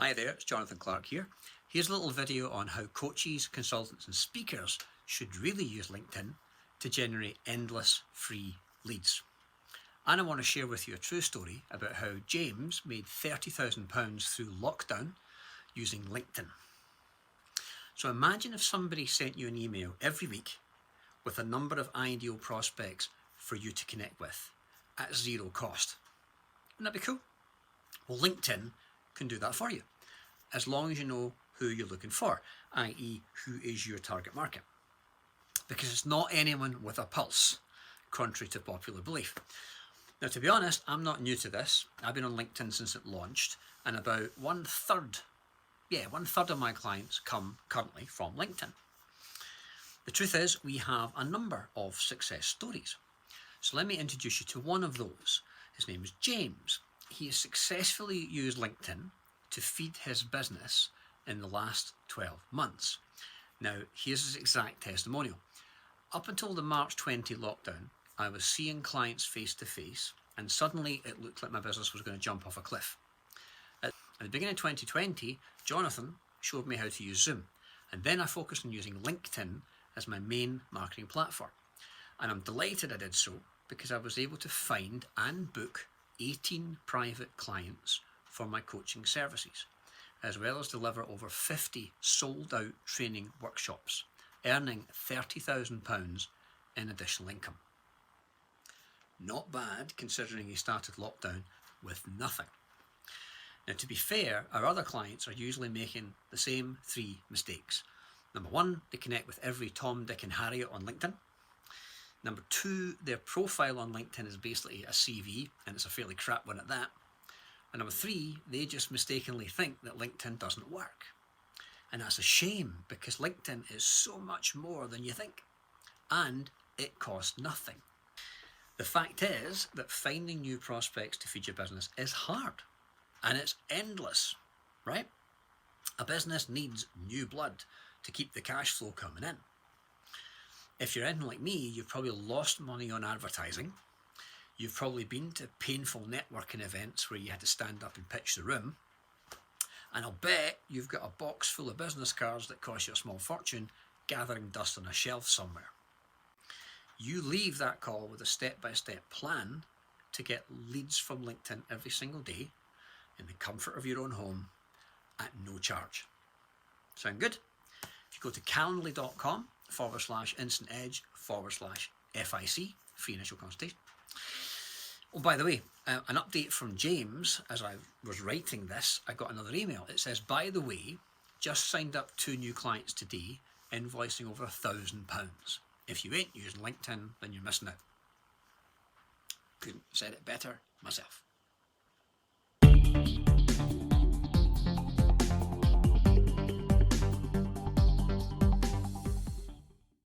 Hi there, it's Jonathan Clark here. Here's a little video on how coaches, consultants and speakers should really use LinkedIn to generate endless free leads. And I want to share with you a true story about how James made £30,000 through lockdown using LinkedIn. So imagine if somebody sent you an email every week with a number of ideal prospects for you to connect with at zero cost. Wouldn't that be cool? Well, LinkedIn can do that for you, as long as you know who you're looking for, i.e. who is your target market. Because it's not anyone with a pulse, contrary to popular belief. Now, to be honest, I'm not new to this. I've been on LinkedIn since it launched, and about one third of my clients come currently from LinkedIn. The truth is, we have a number of success stories. So let me introduce you to one of those. His name is James. He has successfully used LinkedIn to feed his business in the last 12 months. Now, here's his exact testimonial. Up until the March 20 lockdown, I was seeing clients face to face, and suddenly it looked like my business was going to jump off a cliff. At the beginning of 2020, Jonathan showed me how to use Zoom, and then I focused on using LinkedIn as my main marketing platform. And I'm delighted I did so because I was able to find and book 18 private clients for my coaching services, as well as deliver over 50 sold out training workshops, earning £30,000 in additional income. Not bad considering he started lockdown with nothing. Now, to be fair, our other clients are usually making the same three mistakes. Number one, they connect with every Tom, Dick and Harriet on LinkedIn. Number two, their profile on LinkedIn is basically a CV, and it's a fairly crap one at that. And number three, they just mistakenly think that LinkedIn doesn't work. And that's a shame, because LinkedIn is so much more than you think. And it costs nothing. The fact is that finding new prospects to feed your business is hard. And it's endless, right? A business needs new blood to keep the cash flow coming in. If you're anything like me, you've probably lost money on advertising. You've probably been to painful networking events where you had to stand up and pitch the room. And I'll bet you've got a box full of business cards that cost you a small fortune gathering dust on a shelf somewhere. You leave that call with a step-by-step plan to get leads from LinkedIn every single day in the comfort of your own home at no charge. Sound good? If you go to calendly.com/instant edge/FIC, free initial consultation. Oh, by the way, an update from James. As I was writing this, I got another email. It says, by the way, just signed up 2 new clients today, invoicing over £1,000. If you ain't using LinkedIn, then you're missing out. Couldn't have said it better myself.